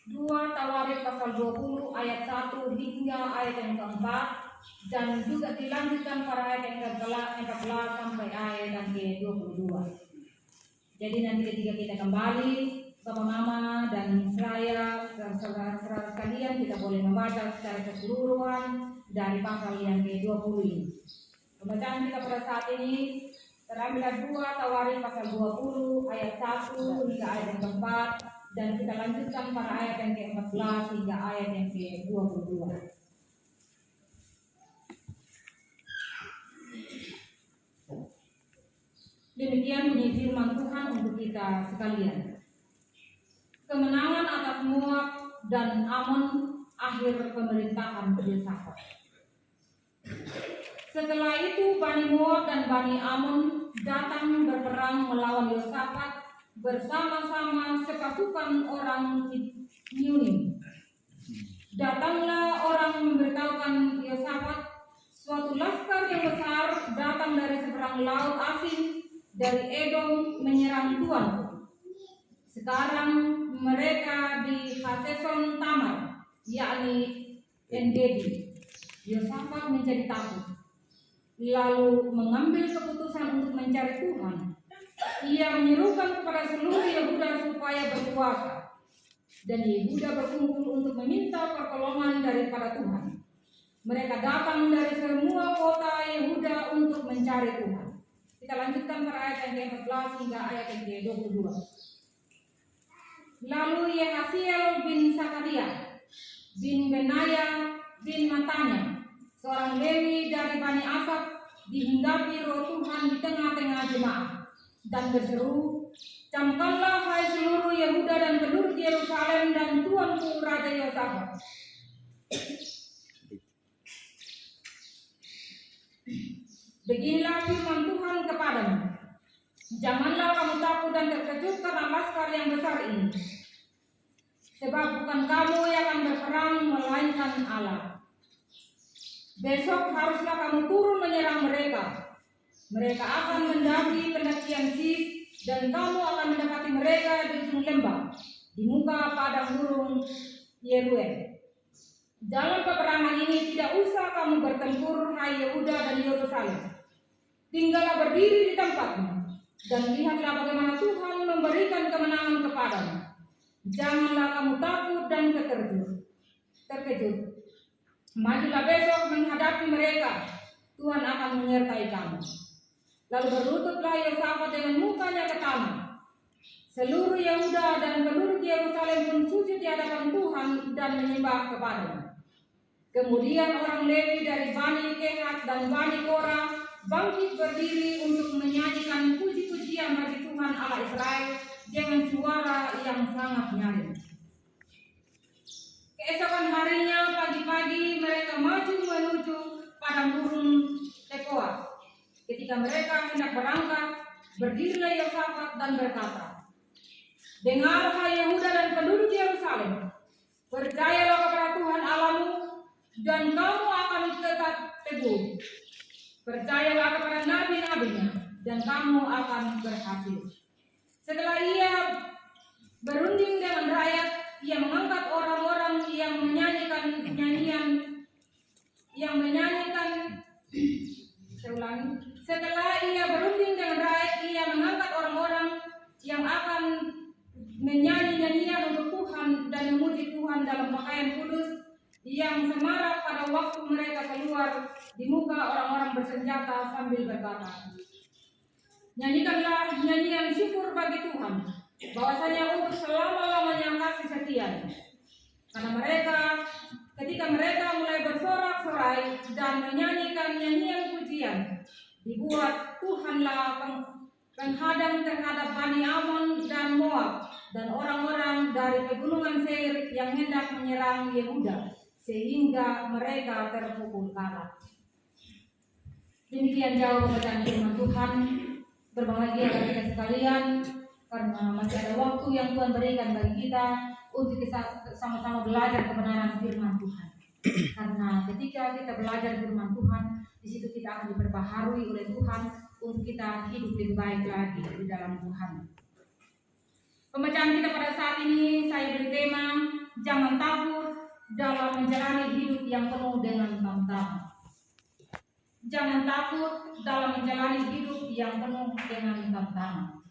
2 Tawarik pasal 20 ayat 1 hingga ayat yang keempat, dan juga dilanjutkan pada ayat yang ke-14 sampai ayat yang ke-22. Jadi nanti ketika kita kembali, Bapak Mama dan saya dan saudara-saudara sekalian, kita boleh membaca secara keseluruhan dari pasal yang ke-20 ini. Pembacaan kita pada saat ini terambil 2 Tawarik pasal 20 ayat 1 hingga ayat yang keempat, dan kita lanjutkan pada ayat yang ke-14 hingga ayat yang ke-22. Demikian bunyi firman Tuhan untuk kita sekalian. Kemenangan atas Moab dan Amon, akhir pemerintahan Yosafat. Setelah itu Bani Moab dan Bani Amon datang berperang melawan Yosafat bersama-sama sepasukan orang Yunim. Datanglah orang memberitahukan Yosafat, suatu laskar yang besar datang dari seberang laut asing dari Edom menyerang tuanku. Sekarang mereka di Haseson Tamar, yakni Engedi. Yosafat menjadi takut, lalu mengambil keputusan untuk mencari Tuhan. Ia menyerukan kepada seluruh Yehuda supaya berpuasa, dan Yehuda berkumpul untuk meminta pertolongan daripada Tuhan. Mereka datang dari semua kota Yehuda untuk mencari Tuhan. Kita lanjutkan pada ayat yang ke-14 hingga ayat yang ke-22. Lalu Yehasiel bin Sakaria bin Benaya bin Matanya, seorang Lewi dari Bani Asaf, dihinggapi roh Tuhan di tengah-tengah jemaat dan berseru, "Camkanlah hai seluruh Yehuda dan penduduk Yerusalem dan tuanku Raja Yosafat. Beginilah firman Tuhan kepadamu, janganlah kamu takut dan terkejut karena laskar yang besar ini, sebab bukan kamu yang akan berperang melainkan Allah. Besok haruslah kamu turun menyerang mereka. Mereka akan mendaki pendakian Sis, dan kamu akan mendapati mereka di ujung lembah, di muka padang gurun Yeruel. Dalam peperangan ini tidak usah kamu bertempur, hai Yehuda dan Yerusalem. Tinggallah berdiri di tempatmu, dan lihatlah bagaimana Tuhan memberikan kemenangan kepadamu. Janganlah kamu takut dan terkejut. Majulah besok menghadapi mereka, Tuhan akan menyertai kamu." Lalu berlututlah Yosafat dengan mukanya ke tanah. Seluruh Yehuda dan penduduk Yerusalem pun sujud di hadapan Tuhan dan menyembah kepadanya. Kemudian orang Lewi dari Bani Kehat dan Bani Korah bangkit berdiri untuk menyanyikan puji-pujian bagi Tuhan Allah Israel dengan suara yang sangat nyaring. Keesokan harinya pagi-pagi mereka maju menuju padang gurun Tekoa. Ketika mereka hendak berangkat, berdirilah Yosafat dan berkata, "Dengar hai Yehuda dan penduduk Yerusalem, percayalah kepada Tuhan Allahmu dan kamu akan tetap teguh. Percayalah kepada nabi-nabinya dan kamu akan berhasil." Setelah ia berunding dengan rakyat, ia mengangkat orang-orang yang menyanyikan Setelah ia berunding dengan rakyat, ia mengangkat orang-orang yang akan menyanyi nyanyian untuk Tuhan dan memuji Tuhan dalam pakaian kudus yang semarak pada waktu mereka keluar di muka orang-orang bersenjata sambil berkata, "Nyanyikanlah nyanyian syukur bagi Tuhan, bahwasanya untuk selama-lamanya kasih setia." Karena ketika mereka mulai bersorak-sorai dan menyanyikan nyanyian pujian, dibuat Tuhanlah penghadang terhadap Bani Amon dan Moab dan orang-orang dari pegunungan Seir yang hendak menyerang Yehuda, sehingga mereka terpukul kalah. Demikian jauh pembacaan firman Tuhan. Berbahagia kita sekalian, karena masih ada waktu yang Tuhan berikan bagi kita untuk kita sama-sama belajar kebenaran firman Tuhan. Karena ketika kita belajar firman Tuhan, di situ kita akan diperbaharui oleh Tuhan untuk kita hidup lebih baik lagi di dalam Tuhan. Pembacaan kita pada saat ini saya beri tema jangan takut dalam menjalani hidup yang penuh dengan tantangan. Jangan takut dalam menjalani hidup yang penuh dengan tantangan.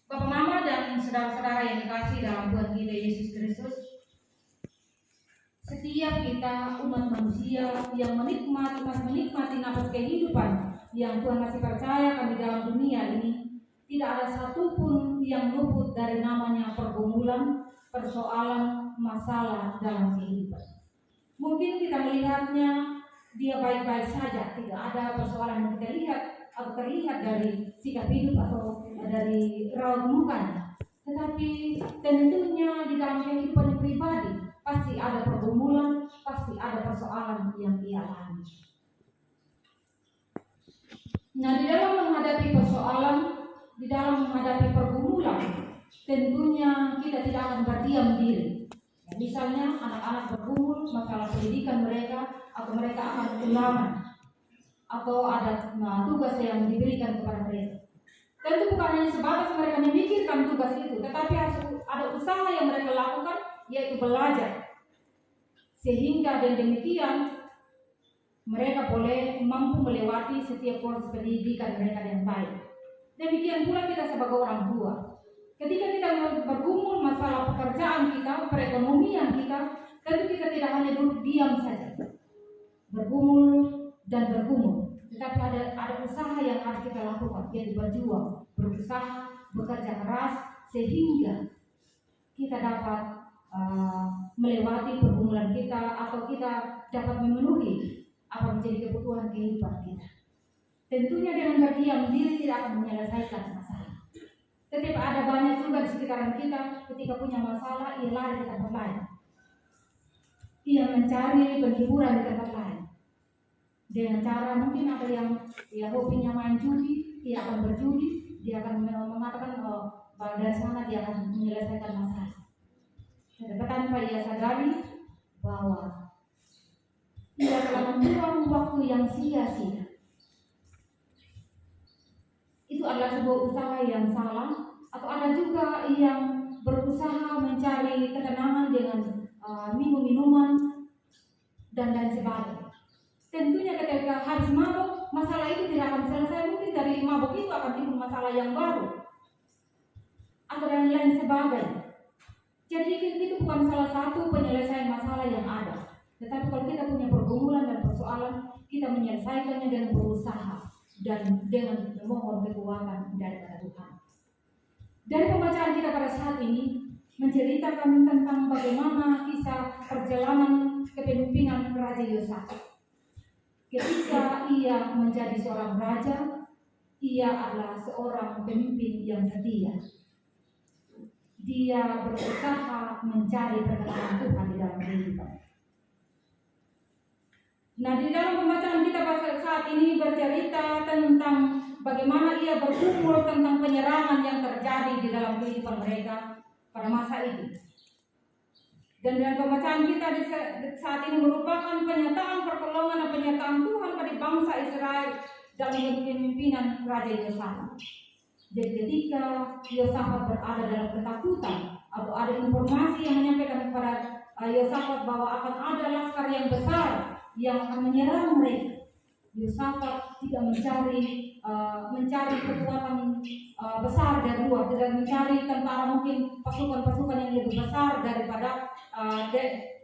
Bapak, Mama, dan saudara-saudara yang dikasihi dalam Tuhan kita Yesus Kristus, setiap kita umat manusia yang menikmati nafas kehidupan yang Tuhan masih percayakan di dalam dunia ini, tidak ada satupun yang luput dari namanya pergumulan, persoalan, masalah dalam kehidupan. Mungkin kita melihatnya dia baik-baik saja, tidak ada persoalan yang kita lihat atau terlihat dari sikap hidup atau dari raut mukanya. Tetapi tentunya di dalam kehidupan pribadi pasti ada pergumulan, pasti ada persoalan yang ia alami. Nah, di dalam menghadapi persoalan, di dalam menghadapi pergumulan, tentunya kita tidak akan berdiam diri. Misalnya anak-anak bergumul masalah pendidikan mereka, atau mereka akan ulangan, atau ada tugas yang diberikan kepada mereka. Tentu bukan hanya sebatas mereka memikirkan tugas itu, tetapi harus ada usaha yang mereka lakukan, yaitu belajar. Sehingga dengan demikian mereka boleh mampu melewati setiap proses pendidikan mereka dengan baik. Demikian pula kita sebagai orang tua. Ketika kita bergumul masalah pekerjaan kita, perekonomian kita, tentu kita tidak hanya duduk diam saja, bergumul dan bergumul, tetapi ada usaha yang harus kita lakukan, yaitu berjuang, berusaha, bekerja keras, sehingga kita dapat melewati pergumulan kita, atau kita dapat memenuhi apa menjadi kebutuhan kehidupan kita. Tentunya dengan berdiam diri tidak akan menyelesaikan masalah. Tetapi ada banyak juga di sekitaran kita, ketika punya masalah, ia lari ke tempat lain. Ia mencari penghiburan di tempat lain. Dengan cara mungkin ada yang hobinya main judi, dia akan berjudi, dia akan mengatakan dari sana dia akan menyelesaikan masalah. Tetapi tanpa ia sadari bahwa ia telah membuang waktu yang sia-sia. Itu adalah sebuah usaha yang salah. Atau ada juga yang berusaha mencari ketenangan dengan minum-minuman dan lain sebagainya. Tentunya ketika habis mabuk, masalah itu tidak akan selesai. Mungkin dari mabuk itu akan timbul masalah yang baru atau dan lain sebagainya. Jadi itu bukan salah satu penyelesaian masalah yang ada. Tetapi kalau kita punya pergumulan dan persoalan, kita menyelesaikannya dengan berusaha dan dengan memohon kekuatan daripada Tuhan. Dari pembacaan kita pada saat ini menceritakan tentang bagaimana kisah perjalanan kepemimpinan Raja Yosafat. Ketika ia menjadi seorang raja, ia adalah seorang pemimpin yang setia. Dia berusaha mencari perkenan Tuhan di dalam kehidupan. Nah, di dalam pembacaan kita pada saat ini bercerita tentang bagaimana ia bergumul tentang penyerangan yang terjadi di dalam kehidupan mereka pada masa itu. Dan dalam pembacaan kita di saat ini merupakan penyataan pertolongan dan penyataan Tuhan pada bangsa Israel dalam kepemimpinan Raja Yosafat. Jadi ketika Yosafat berada dalam ketakutan atau ada informasi yang menyampaikan kepada Yosafat bahwa akan ada laskar yang besar yang akan menyerang mereka, Yosafat tidak mencari kekuatan besar dari luar, tidak mencari tentara mungkin pasukan-pasukan yang lebih besar daripada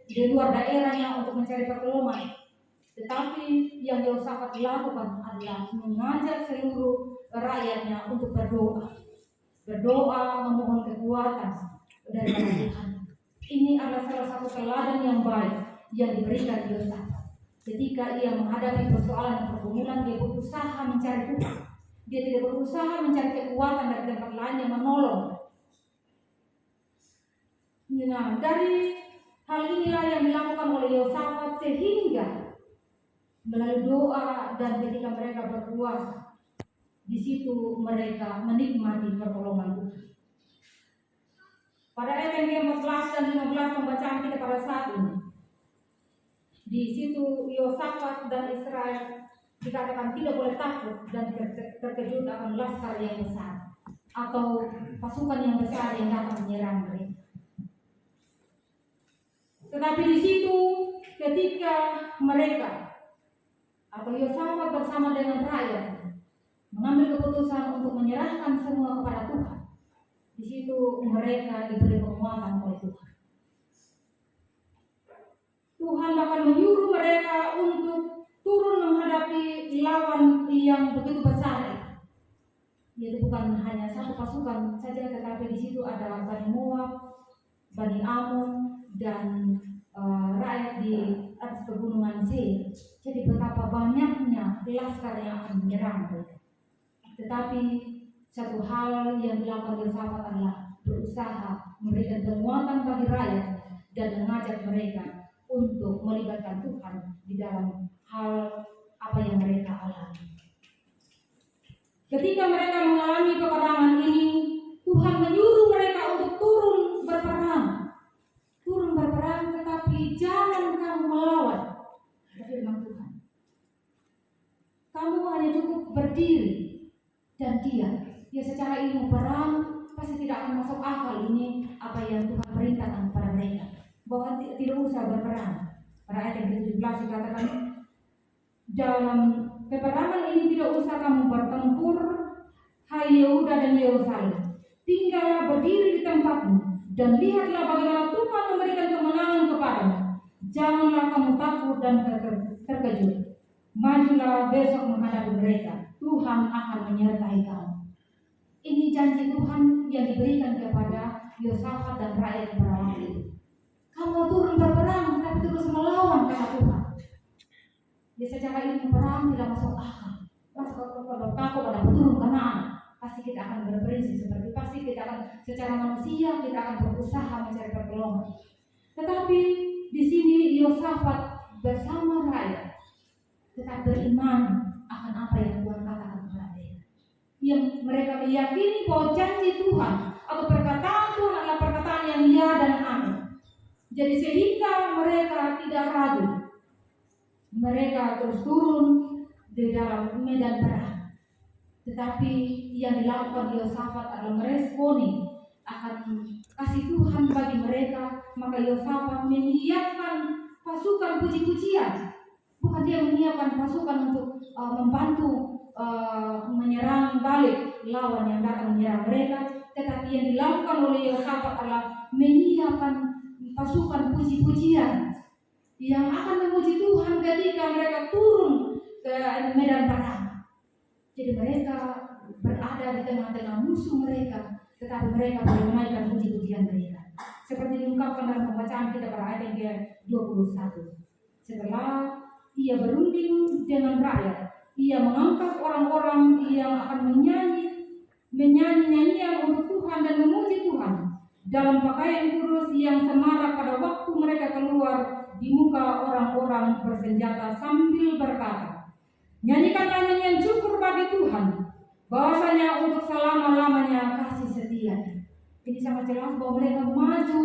di luar daerahnya untuk mencari pertolongan. Tetapi yang Yosafat lakukan adalah mengajak seluruh rakyatnya untuk berdoa memohon kekuatan dari Tuhan. Ini adalah salah satu teladan yang baik yang diberikan Yosafat. Ketika ia menghadapi persoalan dan pergumulan, dia berusaha mencari Tuhan. Dia tidak berusaha mencari kekuatan dari tempat lain yang menolong. Nah, dari hal inilah yang dilakukan oleh Yosafat, sehingga melalui doa dan ketika mereka berpuasa, di situ mereka menikmati pertolongan Tuhan. Pada ayat yang 14 dan 15 pembacaan kita pada saat ini, di situ Yosafat dan Israel dikatakan tidak boleh takut dan terkejut akan laskar yang besar atau pasukan yang besar yang datang menyerang mereka. Tetapi di situ ketika mereka atau Yosafat bersama dengan rakyat mengambil keputusan untuk menyerahkan semua kepada Tuhan, di situ mereka diberi penguatan oleh Tuhan. Tuhan akan menyuruh mereka untuk turun menghadapi lawan yang begitu besar. Yaitu bukan hanya satu pasukan saja, tetapi di situ ada Bani Moab, Bani Ammon, dan rakyat di atas pegunungan Seir. Jadi betapa banyaknya laskar yang akan menyerang mereka. Tetapi satu hal yang dilakukan Yosafat adalah berusaha memberikan penguatan bagi rakyat dan mengajak mereka untuk melibatkan Tuhan di dalam hal apa yang mereka alami. Ketika mereka mengalami peperangan ini, Tuhan menyuruh mereka untuk turun berperang. Turun berperang, tetapi jangan kamu melawan. Firman Tuhan. Kamu hanya cukup berdiri dan diam. Ya, secara ilmu perang pasti tidak akan masuk akal ini apa yang Tuhan perintahkan kepada mereka. Bahwa tidak usah berperang. Pada ayat yang ke-17 dikatakan, dalam peperangan ini tidak usah kamu bertempur, hai Yehuda dan Yerusalem. Tinggallah berdiri di tempatmu dan lihatlah bagaimana Tuhan memberikan kemenangan kepadamu. Janganlah kamu takut dan terkejut. Majulah besok menghadapi mereka. Tuhan akan menyertai kamu. Ini janji Tuhan yang diberikan kepada Yosafat dan rakyat pada waktu itu. Kamu turun berperang, tapi terus melawan kata Tuhan. Ya, secara ilmu perang tidak masuk akal. Kalau takut pada turun Kanaan, pasti kita akan berprinsip seperti pasti kita akan secara manusia kita akan berusaha mencari pertolongan. Tetapi di sini Yosafat bersama rakyat tetap beriman akan apa yang Tuhan katakan kepada mereka. Yang mereka meyakini bahwa janji Tuhan atau perkataan Tuhan adalah perkataan yang ya dan amin. Jadi sehingga mereka tidak ragu. Mereka terus turun di dalam medan perang. Tetapi yang dilakukan Yosafat adalah meresponi akan kasih Tuhan bagi mereka. Maka Yosafat menyiapkan pasukan puji-pujian. Bukan dia menyiapkan pasukan untuk membantu menyerang balik lawan yang datang menyerang mereka. Tetapi yang dilakukan oleh Yosafat adalah menyiapkan pasukan puji-pujian yang akan memuji Tuhan ketika mereka turun ke medan perang. Jadi mereka berada di tengah-tengah musuh mereka, tetapi mereka boleh menaikkan puji-pujian mereka. Seperti diungkapkan dalam pembacaan kita pada ayat yang ke-21. Setelah ia berunding dengan rakyat, ia mengangkat orang-orang yang akan menyanyi nyanyian untuk Tuhan dan memuji Tuhan dalam pakaian kudus yang semarak pada waktu mereka keluar di muka orang-orang bersenjata sambil berkata, nyanyikanlah nyanyian syukur bagi Tuhan, bahwasanya untuk selama-lamanya kasih setia. Ini sangat jelas bahwa mereka maju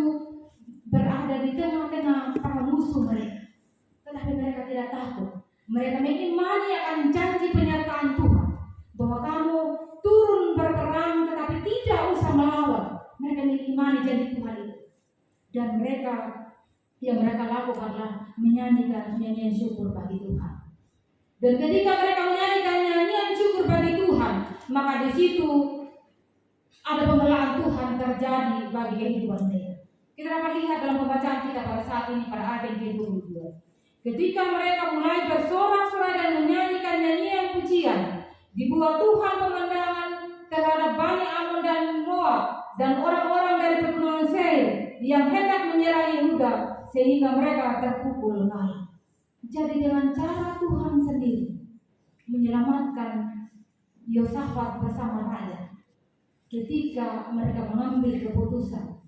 berada di tengah-tengah para musuh mereka, tetapi mereka tidak takut. Mereka mengimani akan janji penyertaan Tuhan bahwa kamu turun berperang tetapi tidak usah melawan. Mereka mengimani janji Tuhan itu, dan yang mereka lakukan adalah menyanyikan nyanyian syukur bagi Tuhan. Dan ketika mereka menyanyikan nyanyian syukur bagi Tuhan, maka di situ ada pembelaan Tuhan terjadi bagi kehidupan mereka. Kita dapat lihat dalam pembacaan kita pada saat ini pada ayat yang ke-22. Ketika mereka mulai bersorak-sorai dan menyanyikan nyanyian pujian, dibuat Tuhan pemandangan terhadap Bani Ammon dan Moab dan orang-orang dari pegunungan Seir yang hendak menyerang Yehuda, sehingga mereka terpukul kalah. Jadi dengan cara Tuhan sendiri menyelamatkan Yosafat bersama rakyat ketika mereka mengambil keputusan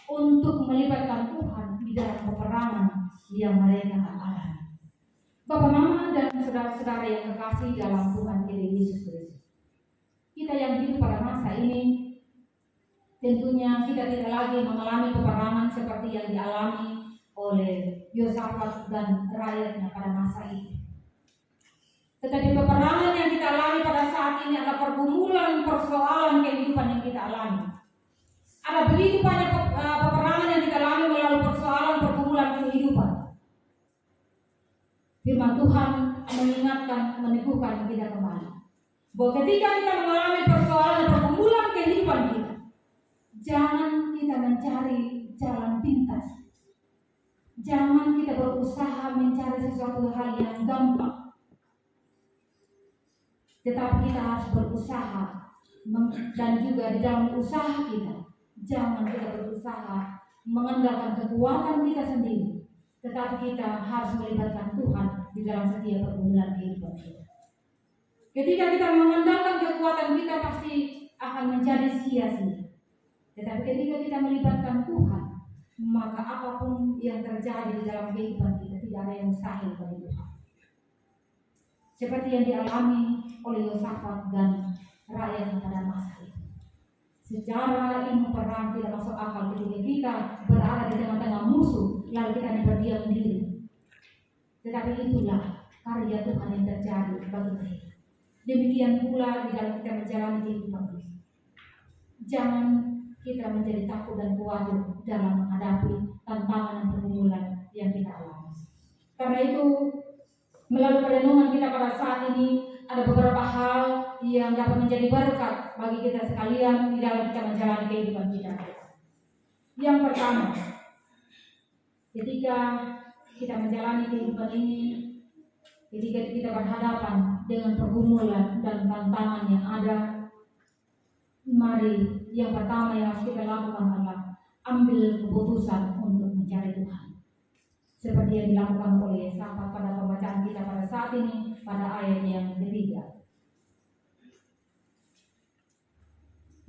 untuk melibatkan Tuhan di dalam peperangan yang mereka alami. Bapak, Mama, dan saudara-saudara yang kekasih dalam Tuhan kita Yesus Kristus, kita yang hidup pada masa ini tentunya kita tidak lagi mengalami peperangan seperti yang dialami oleh Yosafat dan rakyatnya pada masa itu. Tetapi peperangan yang kita alami pada saat ini adalah pergumulan persoalan kehidupan yang kita alami. Ada begitu banyak peperangan yang kita alami melalui persoalan pergumulan kehidupan. bahwa ketika kita mengalami persoalan dan pergumulan kehidupan kita, jangan kita mencari jalan pintas. Jangan kita berusaha mencari sesuatu hal yang gampang. Tetapi kita harus berusaha, dan juga di dalam usaha kita, jangan kita berusaha mengandalkan kekuatan kita sendiri, tetapi kita harus melibatkan Tuhan di dalam setiap pergumulan kehidupan kita. Ketika kita mengandalkan kekuatan kita, pasti akan menjadi sia-sia. Tetapi ketika kita melibatkan Tuhan, maka apapun yang terjadi di dalam kehidupan kita, tidak ada yang mustahil bagi Tuhan. Seperti yang dialami oleh Yosafat dan rakyat pada masa itu. Secara ilmu perang tidak masuk akal ketika kita berada di tengah-tengah musuh lalu kita berdiam diri. Tetapi itulah karya Tuhan yang terjadi bagi mereka. Demikian pula di dalam kita menjalani kehidupan kita. Jangan kita menjadi takut dan khawatir dalam menghadapi tantangan dan pergumulan yang kita alami. Karena itu, melalui perenungan kita pada saat ini, ada beberapa hal yang dapat menjadi berkat bagi kita sekalian di dalam kita menjalani kehidupan kita. Yang pertama, ketika kita menjalani kehidupan ini, ketika kita berhadapan dengan pergumulan dan tantangan yang ada, mari yang pertama yang harus kita lakukan adalah ambil keputusan untuk mencari Tuhan. Seperti yang dilakukan oleh Yosafat pada pembacaan kita pada saat ini, pada ayat yang ketiga.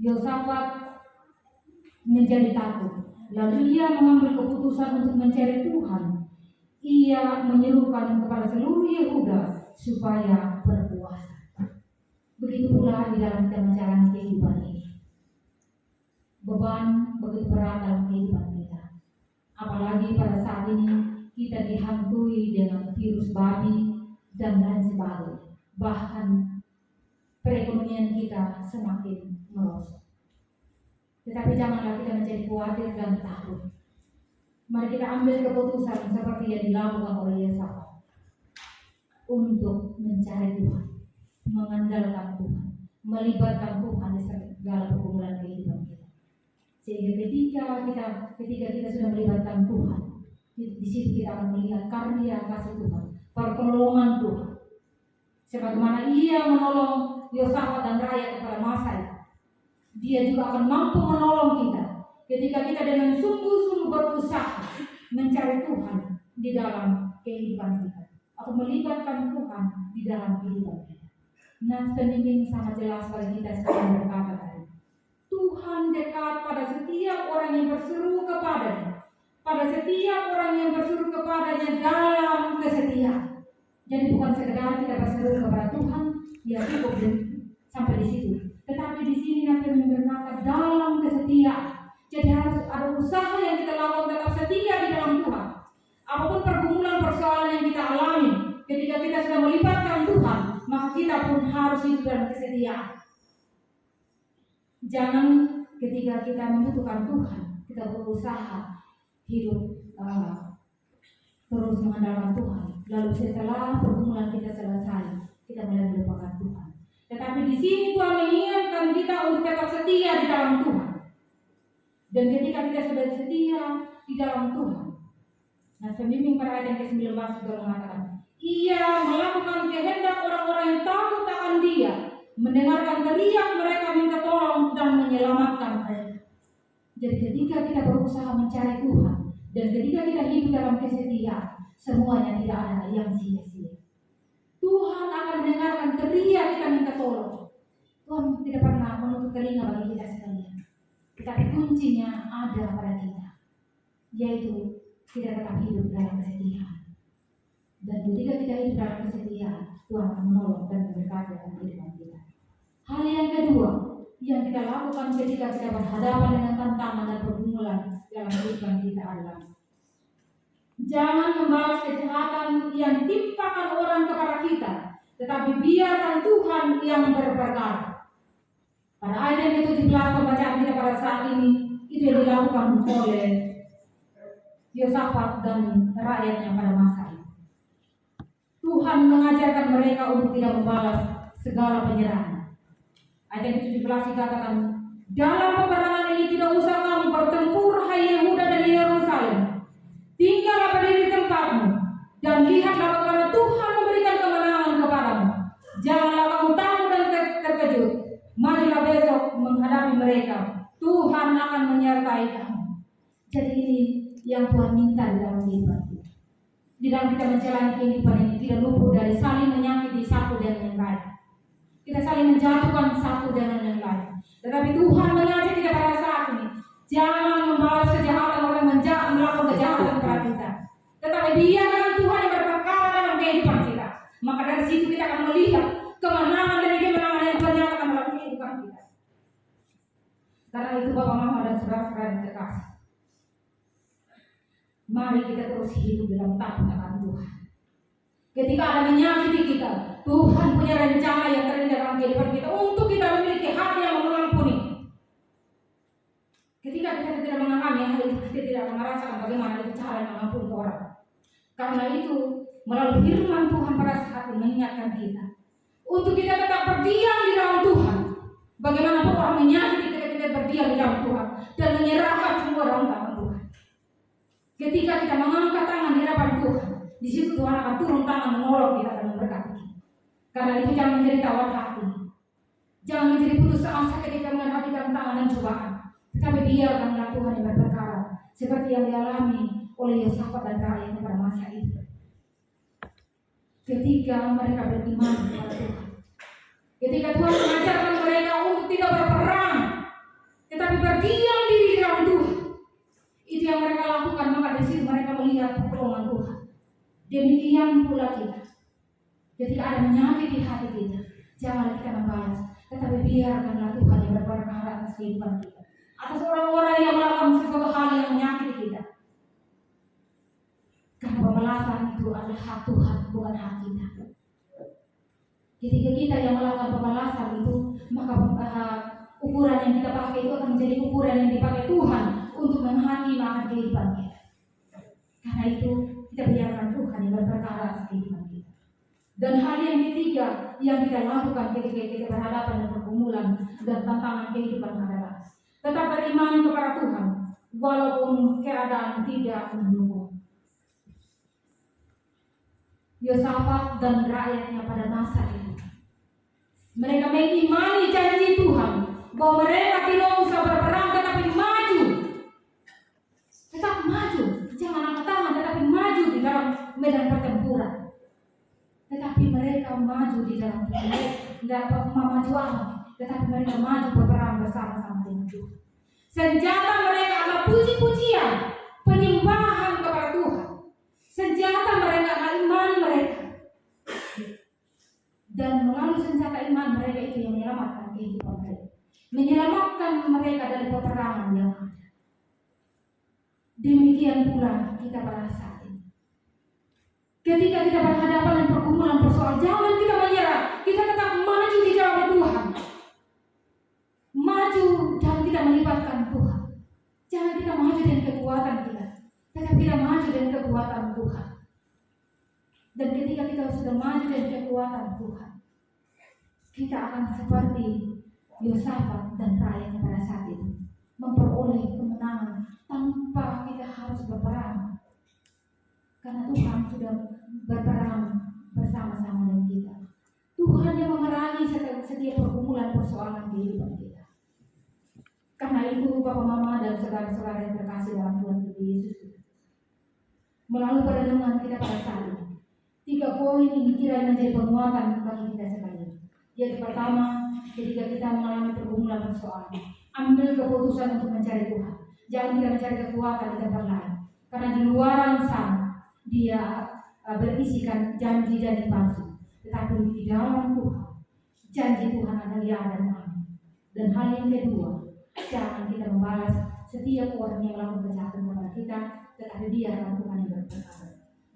Yosafat menjadi takut, lalu ia mengambil keputusan untuk mencari Tuhan. Ia menyerukan kepada seluruh Yehuda supaya berpuasa. Begitu pula di dalam kita menjalani kehidupan ini. Beban begitu berat dalam kehidupan kita. Apalagi pada saat ini kita dihantui dengan virus babi dan lain sebagainya. Bahkan perekonomian kita semakin merosot. Tetapi janganlah kita menjadi khawatir dan takut. Mari kita ambil keputusan seperti yang dilakukan oleh Yosafat untuk mencari Tuhan, mengandalkan Tuhan, melibatkan Tuhan di segala pergumulan kehidupan kita. Sehingga ketika kita sudah melibatkan Tuhan, di situ kita akan melihat karya kasih Tuhan, pertolongan Tuhan. Sebagaimana Ia menolong Yosafat dan rakyat pada masa itu, Dia juga akan mampu menolong kita ketika kita dengan sungguh-sungguh berusaha mencari Tuhan di dalam kehidupan kita, atau melibatkan Tuhan di dalam kehidupan kita. Nah, ini sangat jelas bagi kita sekarang berkata tadi, Tuhan dekat pada setiap orang yang berseru kepadanya, pada setiap orang yang berseru kepadanya dalam kesetiaan. Jadi bukan sekedar kita berseru kepada Tuhan, ya cukup sampai di situ. Tetapi di sini nanti berkata dalam kesetiaan. Jadi harus ada usaha yang kita lakukan tetap setia di dalam Tuhan. Apapun pergumulan persoalan yang kita alami, ketika kita sudah melibatkan Tuhan, maka kita pun harus hidup dalam kesetiaan. Jangan ketika kita membutuhkan Tuhan, kita berusaha hidup terus mengandalkan Tuhan. Lalu setelah pergumulan kita selesai, kita mulai melupakan Tuhan. Tetapi di sini Tuhan mengingatkan kita untuk tetap setia di dalam Tuhan. Dan ketika kita sudah setia di dalam Tuhan, nah pembimbing pada ayat yang ke-19 juga mengatakan, Ia melakukan kehendak orang-orang yang takut akan Dia, mendengarkan teriak mereka minta tolong dan menyelamatkan mereka. Jadi ketika kita berusaha mencari Tuhan, dan ketika kita hidup dalam kesetiaan, semuanya tidak ada yang sia-sia. Tuhan akan mendengarkan teriak kita minta tolong. Tuhan tidak pernah menutup telinga bagi kita sekalian. Tetapi kuncinya ada pada kita, yaitu kita tetap hidup dalam kesetiaan. Dan ketika kita hidup dalam kesetiaan, Tuhan akan menolong dan memberkati dalam kehidupan kita. Hal yang kedua yang kita lakukan ketika kita berhadapan dengan tantangan dan pergumulan dalam kehidupan kita adalah jangan membalas kejahatan yang timpakan orang kepada kita, tetapi biarkan Tuhan yang berperkara. Pada ayat yang ke-17 pembacaan kita pada saat ini, itu yang dilakukan oleh Yosafat dan rakyatnya pada masa itu. Tuhan mengajarkan mereka untuk tidak membalas segala penyerangan. Ayat yang 17 dikatakan, dalam peperangan ini tidak usah kamu bertempur, hai Yehuda dan Yerusalem. Tinggallah berdiri di tempatmu dan lihatlah bagaimana Tuhan memberikan kemenangan kepadamu. Janganlah kamu takut dan terkejut. Marilah besok menghadapi mereka. Tuhan akan menyertai kamu. Jadi ini yang Tuhan minta di dalam kehidupan kita. Di dalam kita menjalani kehidupan ini tidak luput dari saling menyakiti satu dengan yang lain. Kita saling menjatuhkan satu dengan yang lain. Tetapi Tuhan mengajak kita pada saat ini, jangan membalas kejahatan orang yang melakukan kejahatan kepada kita. Tetapi biarkan Tuhan yang berperkara dalam kehidupan kita. Maka dari situ kita akan melihat kemenangan demi kemenangan yang Tuhan nyatakan dalam kehidupan kita. Karena itu Bapak, Mama dan saudara-saudara yang terkasih, mari kita terus hidup dalam takut akan Tuhan. Ketika ada menyakiti kita, Tuhan punya rencana yang terindah dalam kehidupan kita untuk kita memiliki hati yang mengampuni. Ketika kita tidak mengalami hal itu, kita tidak akan merasakan bagaimana itu cara mengampuni orang. Karena itu, melalui firman Tuhan pada saat ini mengingatkan kita untuk kita tetap berdiam di dalam Tuhan. Bagaimanapun orang menyakiti kita berdiam di dalam Tuhan dan menyerahkan semua dalam tangan Tuhan. Ketika kita mengangkat tangan di hadapan Tuhan, di situ Tuhan akan turun tangan menolong kita dan memberkati kita. Karena itu jangan menjadi tawar hati, jangan menjadi putus asa ketika menghadapi tantangan dan cobaan. Tetapi biarkanlah Tuhan yang berperkara seperti yang dialami oleh Yosafat dan rakyatnya pada masa itu. Ketika mereka beriman kepada Tuhan, ketika Tuhan mengajarkan mereka untuk tidak berperang, tetapi berdiam diri di dalam Tuhan, itu yang mereka lakukan. Maka di situ mereka melihat pertolongan Tuhan. Demikian pula kita, ketika ada menyakiti hati kita, jangan kita membalas, tetapi biarkanlah Tuhan yang berperkara atas kehidupan kita, atas orang-orang yang melakukan sesuatu hal yang menyakiti kita. Karena pembalasan itu adalah hak Tuhan, bukan hak kita. Ketika kita yang melakukan pembalasan itu, maka ukuran yang kita pakai itu akan menjadi ukuran yang dipakai Tuhan untuk menghakimi akan kehidupan kita. Karena itu kita biarkan Tuhan yang berperkara atas kehidupan kita. Dan hal yang ketiga yang kita lakukan ketika kita berhadapan dengan pergumulan dan tantangan kehidupan adalah tetap beriman kepada Tuhan walaupun keadaan tidak mendukung. Yosafat dan rakyatnya pada masa itu, mereka mengimani janji Tuhan bahwa mereka tidak usah berperang tetapi maju. Tetap maju, jangan angkat tangan, tetapi maju di dalam medan pertempuran. Tetapi mereka maju di dalam perjuangan, tetapi mereka maju berperang bersama-sama dengan Tuhan. Senjata mereka adalah puji-pujian, penyembahan kepada Tuhan. Senjata mereka adalah iman mereka. Dan melalui senjata iman mereka itu yang menyelamatkan kehidupan mereka, menyelamatkan mereka dari peperangan yang ada. Demikian pula kita pada saat ini. Ketika kita berhadapan dengan pergumulan persoalan, jangan kita menyerah. Kita tetap maju di dalam Tuhan. Maju dan kita melibatkan Tuhan. Jangan kita maju dengan kekuatan kita, tetapi kita maju dengan kekuatan Tuhan. Dan ketika kita sudah maju dengan kekuatan Tuhan, kita akan seperti Yosafat dan rakyatnya pada saat itu, memperoleh kemenangan tanpa kita harus berperang. Karena Tuhan sudah berperang bersama-sama dengan kita. Tuhan yang memerangi setiap pergumulan persoalan kehidupan kita. Karena itu Bapak, Mama dan saudara-saudara yang terkasih dalam Tuhan Yesus, melalui perenungan kita pada saat ini, 3 poin ini kiranya menjadi penguatan bagi kita sekalian. Yang pertama, ketika kita mengalami pergumulan persoalan, ambil keputusan untuk mencari Tuhan. Jangan kita mencari kekuatan di tempat lain, karena di luar sana dia berisikan janji-janji palsu. Tetapi di dalam Tuhan, janji Tuhan adalah ya dan amin. Dan hal yang kedua, jangan kita membalas setiap orang yang melakukan kejahatan kepada kita, tetapi biarkan Tuhan yang berperkara.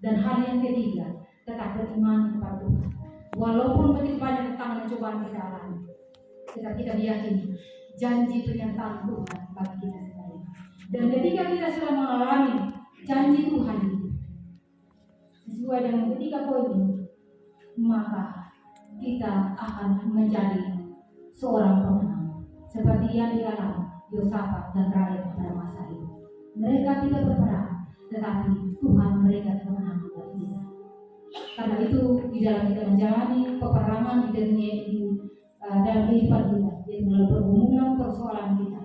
Dan hal yang ketiga, tetap beriman kepada Tuhan. Walaupun begitu banyak tantangan dan cobaan kita alami, tetapi kita yakini janji pernyataan Tuhan bagi kita sekalian. Dan ketika kita sudah mengalami janji Tuhan itu sesuai dengan ketiga poin ini, maka kita akan menjadi seorang pemenang, seperti yang dialami Yosafat dan Rahab pada masa itu. Mereka tidak berperang, tetapi Tuhan memberikan kemenangan buat kita. Karena itu di dalam kita menjalani peperangan di dunia ini, dalam kehidupan kita, yaitu melalui pergumulan persoalan kita,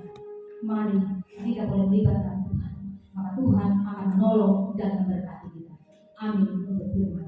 mari kita boleh melibatkan Tuhan, maka Tuhan akan menolong dan memberkati kita. Amin untuk firman.